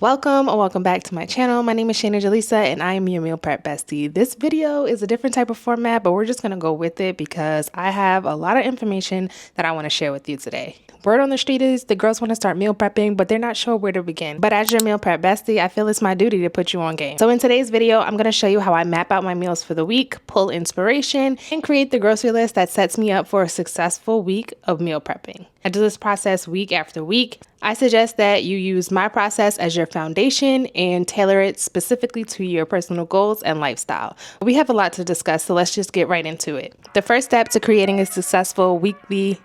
Welcome or welcome back to my channel. My name is Shayna Jaleesa and I am your meal prep bestie. This video is a different type of format, but we're just going to go with it because I have a lot of information that I want to share with you today. Word on the street is the girls want to start meal prepping, but they're not sure where to begin. But as your meal prep bestie, I feel it's my duty to put you on game. So in today's video, I'm going to show you how I map out my meals for the week, pull inspiration, and create the grocery list that sets me up for a successful week of meal prepping. I do this process week after week. I suggest that you use my process as your foundation and tailor it specifically to your personal goals and lifestyle. We have a lot to discuss, so let's just get right into it. The first step to creating a successful weekly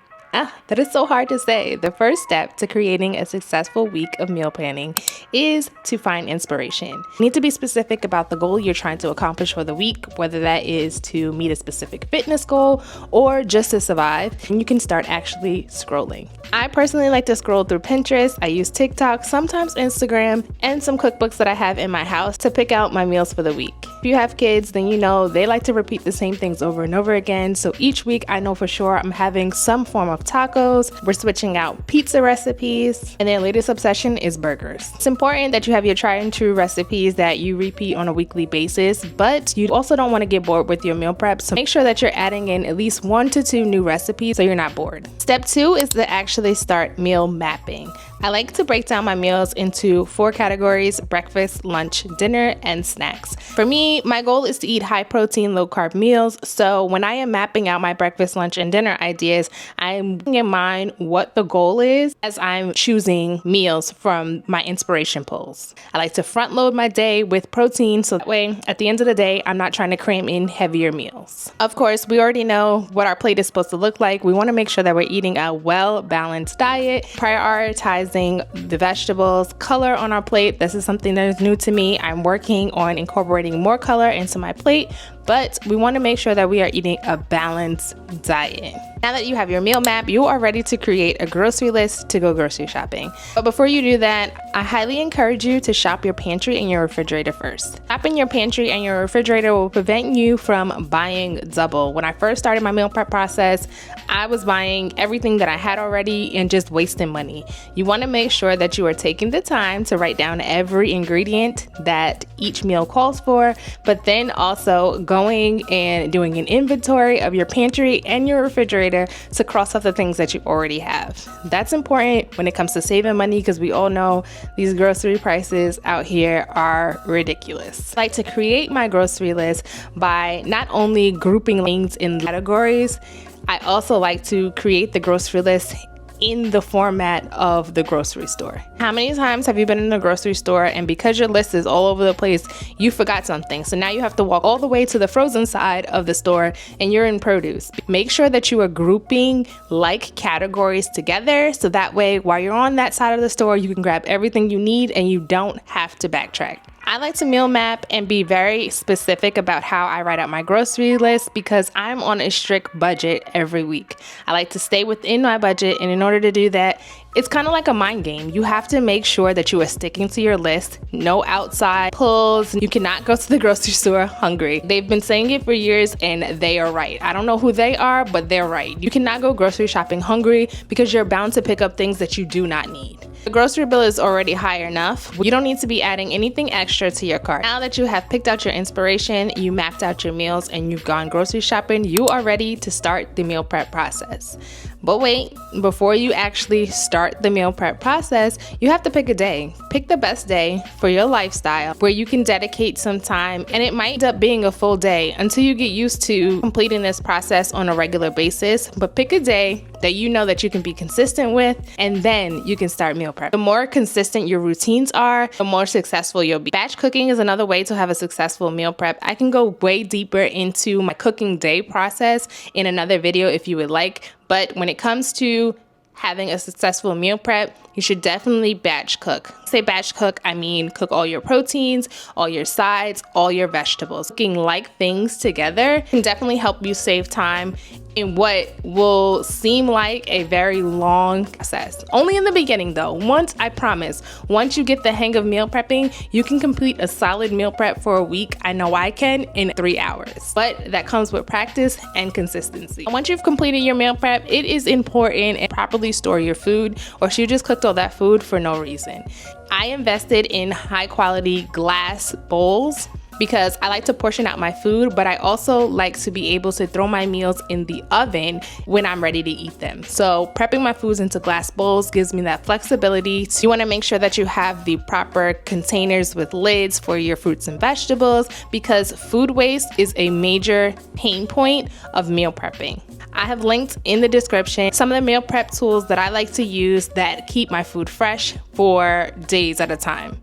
that is so hard to say. The first step to creating a successful week of meal planning is to find inspiration. You need to be specific about the goal you're trying to accomplish for the week, whether that is to meet a specific fitness goal or just to survive, and you can start actually scrolling. I personally like to scroll through Pinterest. I use TikTok, sometimes Instagram, and some cookbooks that I have in my house to pick out my meals for the week. If you have kids, then you know they like to repeat the same things over and over again. So each week I know for sure I'm having some form of tacos. We're switching out pizza recipes, and their latest obsession is burgers. It's important that you have your tried and true recipes that you repeat on a weekly basis, but you also don't want to get bored with your meal prep. So make sure that you're adding in at least 1 to 2 new recipes so you're not bored. Step 2 is to actually start meal mapping. I like to break down my meals into 4 categories: breakfast, lunch, dinner, and snacks. For me, my goal is to eat high protein, low carb meals. So when I am mapping out my breakfast, lunch, and dinner ideas, I'm keeping in mind what the goal is as I'm choosing meals from my inspiration pulls. I like to front load my day with protein so that way at the end of the day, I'm not trying to cram in heavier meals. Of course, we already know what our plate is supposed to look like. We want to make sure that we're eating a well-balanced diet, prioritizing the vegetables, color on our plate. This is something that is new to me. I'm working on incorporating more color into my plate, but we want to make sure that we are eating a balanced diet. Now that you have your meal map, you are ready to create a grocery list to go grocery shopping. But before you do that, I highly encourage you to shop your pantry and your refrigerator first. Shopping your pantry and your refrigerator will prevent you from buying double. When I first started my meal prep process, I was buying everything that I had already and just wasting money. You want to make sure that you are taking the time to write down every ingredient that each meal calls for, but then also going and doing an inventory of your pantry and your refrigerator to cross off the things that you already have. That's important when it comes to saving money because we all know these grocery prices out here are ridiculous. I like to create my grocery list by not only grouping things in categories, I also like to create the grocery list in the format of the grocery store. How many times have you been in the grocery store and because your list is all over the place, you forgot something? So now you have to walk all the way to the frozen side of the store and you're in produce. Make sure that you are grouping like categories together so that way while you're on that side of the store, you can grab everything you need and you don't have to backtrack. I like to meal map and be very specific about how I write out my grocery list because I'm on a strict budget every week. I like to stay within my budget, and in order to do that, it's kind of like a mind game. You have to make sure that you are sticking to your list. No outside pulls. You cannot go to the grocery store hungry. They've been saying it for years and they are right. I don't know who they are, but they're right. You cannot go grocery shopping hungry because you're bound to pick up things that you do not need. The grocery bill is already high enough. You don't need to be adding anything extra to your cart. Now that you have picked out your inspiration, you mapped out your meals, and you've gone grocery shopping, you are ready to start the meal prep process. But wait, before you actually start the meal prep process, you have to pick a day. Pick the best day for your lifestyle where you can dedicate some time, and it might end up being a full day until you get used to completing this process on a regular basis. But pick a day that you know that you can be consistent with, and then you can start meal prep. The more consistent your routines are, the more successful you'll be. Batch cooking is another way to have a successful meal prep. I can go way deeper into my cooking day process in another video if you would like. But when it comes to having a successful meal prep, you should definitely batch cook. Say batch cook, I mean cook all your proteins, all your sides, all your vegetables. Cooking like things together can definitely help you save time in what will seem like a very long process. Only in the beginning though. I promise, once you get the hang of meal prepping, you can complete a solid meal prep for a week. I know I can in 3 hours, but that comes with practice and consistency. Once you've completed your meal prep, it is important to properly store your food, or you just cooked all that food for no reason. I invested in high quality glass bowls because I like to portion out my food, but I also like to be able to throw my meals in the oven when I'm ready to eat them. So prepping my foods into glass bowls gives me that flexibility. So you want to make sure that you have the proper containers with lids for your fruits and vegetables, because food waste is a major pain point of meal prepping. I have linked in the description some of the meal prep tools that I like to use that keep my food fresh for days at a time.